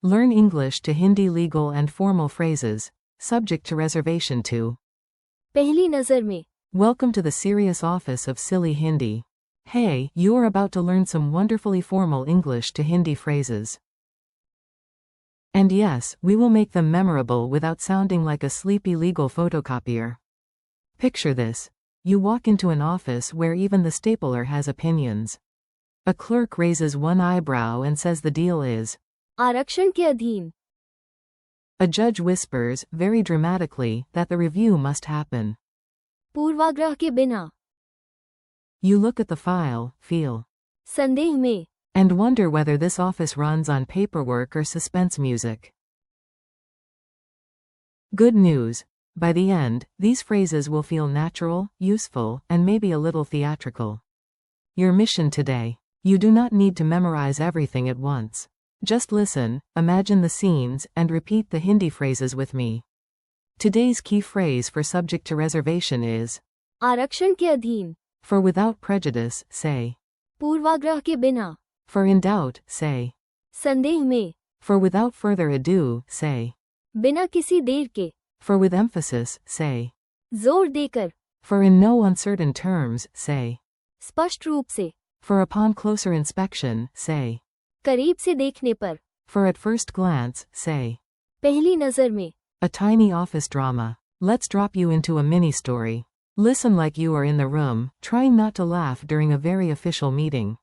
Learn English to Hindi legal and formal phrases, subject to reservation to. पहली नजर में. Welcome to the serious office of Silly Hindi. Hey, you are about to learn some wonderfully formal English to Hindi phrases. And yes, we will make them memorable without sounding like a sleepy legal photocopier. Picture this. You walk into an office where even the stapler has opinions. A clerk raises one eyebrow and says the deal is आरक्षण के अधीन. A judge whispers, very dramatically, that the review must happen. पूर्वाग्रह के बिना. You look at the file, feel, संदेह में. and wonder whether this office runs on paperwork or suspense music. Good news. By the end, these phrases will feel natural, useful, and maybe a little theatrical. Your mission today. You do not need to memorize everything at once. Just listen, imagine the scenes, and repeat the Hindi phrases with me. Today's key phrase for subject to reservation is आरक्षण के अधीन. for without prejudice, say. पूर्वाग्रह के बिना. For in doubt, say. संदेह में. For without further ado, say. बिना किसी देर के. For with emphasis, say. जोर देकर. For in no uncertain terms, say. स्पष्ट रूप से. For upon closer inspection, say. करीब से देखने पर. For at first glance, say. पहली नजर में. A tiny office drama. Let's drop you into a mini story. Listen like you are in the room, trying not to laugh during a very official meeting.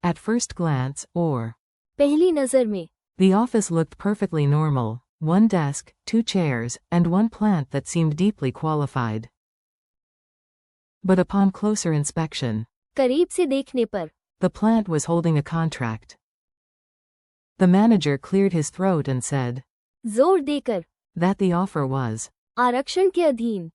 At first glance, or. पहली नजर में. The office looked perfectly normal. One desk, 2 chairs, and one plant that seemed deeply qualified. But upon closer inspection, करीब से देखने पर. the plant was holding a contract. The manager cleared his throat and said जोर देकर. that the offer was. आरक्षण के अधीन.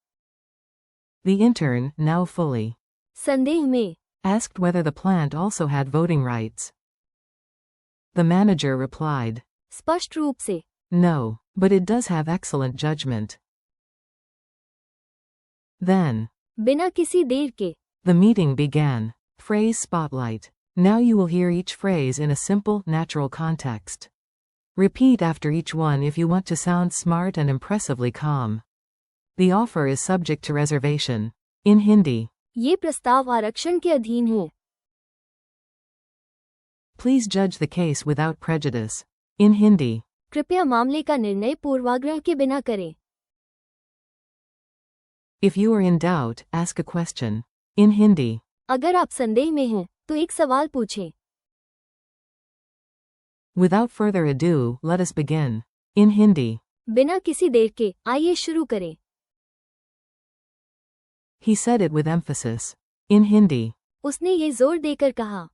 The intern, now fully संदेह में. asked whether the plant also had voting rights. The manager replied, स्पष्ट रूप से. no, but it does have excellent judgment. Then, बिना किसी देर के. the meeting began. Phrase spotlight. Now you will hear each phrase in a simple, natural context. Repeat after each one if you want to sound smart and impressively calm. The offer is subject to reservation. In Hindi. ये प्रस्ताव आरक्षण के अधीन है. Please judge the case without prejudice. In Hindi. कृपया मामले का निर्णय पूर्वाग्रह के बिना करें. If you are in doubt, ask a question. In Hindi. अगर आप संदेह में हैं, तो एक सवाल पूछें. Without further ado, let us begin. In Hindi. बिना किसी देर के, आइए शुरू करें. He said it with emphasis. In Hindi. उसने ये जोर देकर कहा.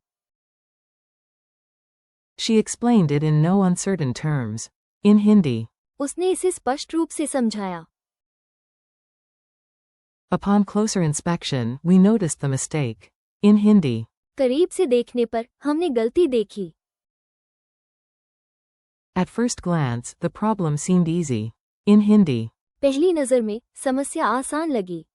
She explained it in no uncertain terms. In Hindi. उसने इसे स्पष्ट रूप से समझाया. Upon closer inspection, we noticed the mistake. In Hindi. करीब से देखने पर, हमने गलती देखी. At first glance, the problem seemed easy. In Hindi. पहली नजर में, समस्या आसान लगी.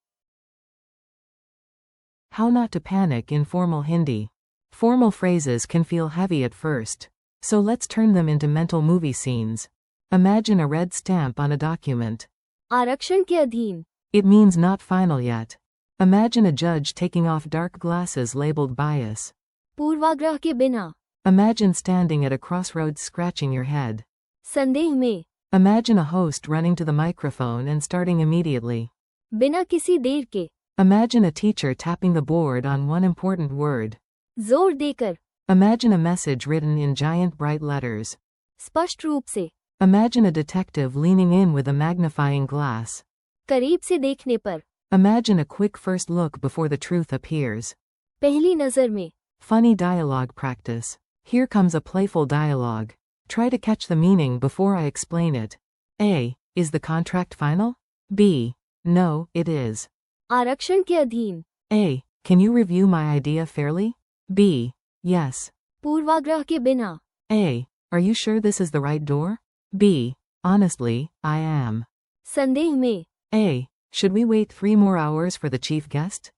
How not to panic in formal Hindi. Formal phrases can feel heavy at first. So let's turn them into mental movie scenes. Imagine a red stamp on a document. आरक्षण के अधीन. It means not final yet. Imagine a judge taking off dark glasses labeled bias. पूर्वाग्रह के बिना. Imagine standing at a crossroads scratching your head. संदेह में. Imagine a host running to the microphone and starting immediately. बिना किसी देर के. Imagine a teacher tapping the board on one important word. जोर देकर. Imagine a message written in giant bright letters. स्पष्ट रूप से. Imagine a detective leaning in with a magnifying glass. करीब से देखने पर. Imagine a quick first look before the truth appears. पहली नजर में. Funny dialogue practice. Here comes a playful dialogue. Try to catch the meaning before I explain it. A. Is the contract final? B. No, it is. आरक्षण के अधीन. A. Can you review my idea fairly? B. Yes. पूर्वाग्रह के बिना. A. Are you sure this is the right door? B. Honestly, I am. संदेह में. A. Should we wait 3 more hours for the chief guest?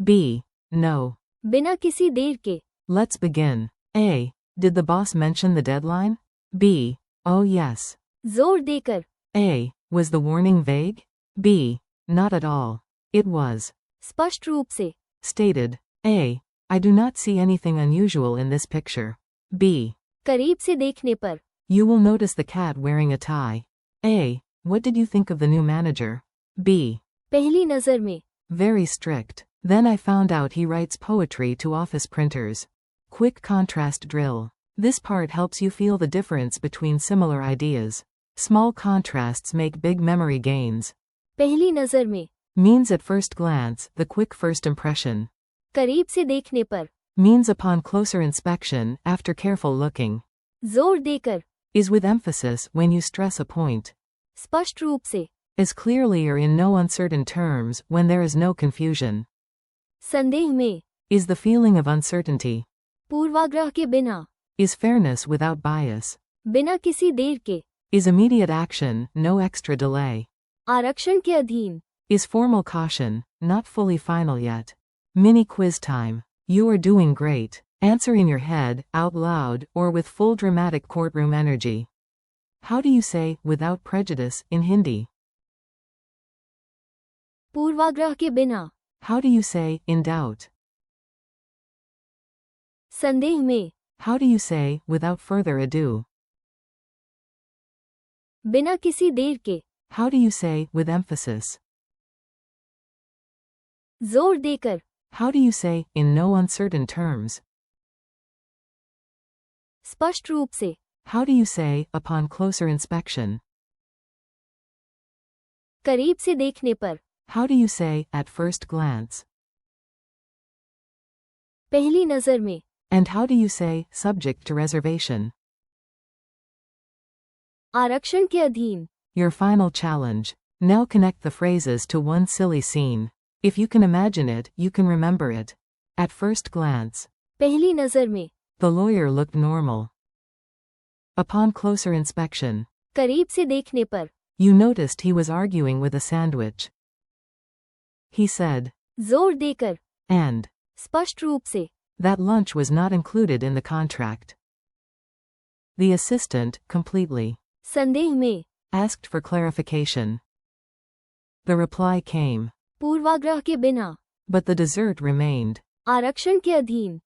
B. No. बिना किसी देर के. Let's begin. A. Did the boss mention the deadline? B. Oh yes. जोर देकर. A. Was the warning vague? B. Not at all. It was. स्पष्ट रूप से. Stated. A. I do not see anything unusual in this picture. B. करीब से देखने पर. You will notice the cat wearing a tie. A. What did you think of the new manager? B. पहली नजर में. Very strict. Then I found out he writes poetry to office printers. Quick contrast drill. This part helps you feel the difference between similar ideas. Small contrasts make big memory gains. पहली नजर में. Means at first glance, the quick first impression. करीब से देखने पर. Means upon closer inspection, after careful looking. जोर देकर. Is with emphasis when you stress a point. स्पष्ट रूप से. Is clearly or in no uncertain terms, when there is no confusion. संदेह में. Is the feeling of uncertainty. पूर्वाग्रह के बिना. Is fairness without bias. बिना किसी देर के. Is immediate action, no extra delay. आरक्षण के अधीन. Is formal caution, not fully final yet. Mini quiz time. You are doing great. Answer in your head, out loud, or with full dramatic courtroom energy. How do you say, without prejudice, in Hindi? पूर्वाग्रह के बिना. How do you say, in doubt? संदेह में. How do you say, without further ado? बिना किसी देर के. How do you say, with emphasis? जोर देकर. How do you say, in no uncertain terms? स्पष्ट रूप से. How do you say, upon closer inspection? करीब से देखने पर. How do you say, at first glance? पहली नजर में. And how do you say, subject to reservation? आरक्षण के अधीन. Your final challenge. Now connect the phrases to one silly scene. If you can imagine it, you can remember it. At first glance. पहली नजर में. The lawyer looked normal. Upon closer inspection. करीब से देखने पर. You noticed he was arguing with a sandwich. He said. जोर देकर. And. स्पष्ट रूप से. That lunch was not included in the contract. The assistant, completely. संदेह में. Asked for clarification. The reply came. पूर्वाग्रह के बिना. But the dessert remained. आरक्षण के अधीन.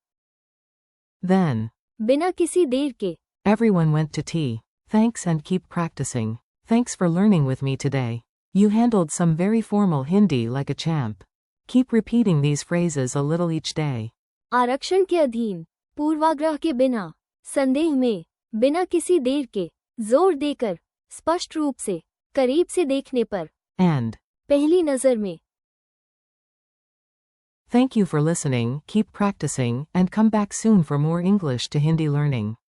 Then. बिना किसी देर के. Everyone went to tea. Thanks and keep practicing. Thanks for learning with me today. You handled some very formal Hindi like a champ. Keep repeating these phrases a little each day. आरक्षण के अधीन. पूर्वाग्रह के बिना. संदेह में. बिना किसी देर के. जोर देकर. स्पष्ट रूप से. करीब से देखने पर. And. पहली नजर में. Thank you for listening, keep practicing, and come back soon for more English to Hindi learning.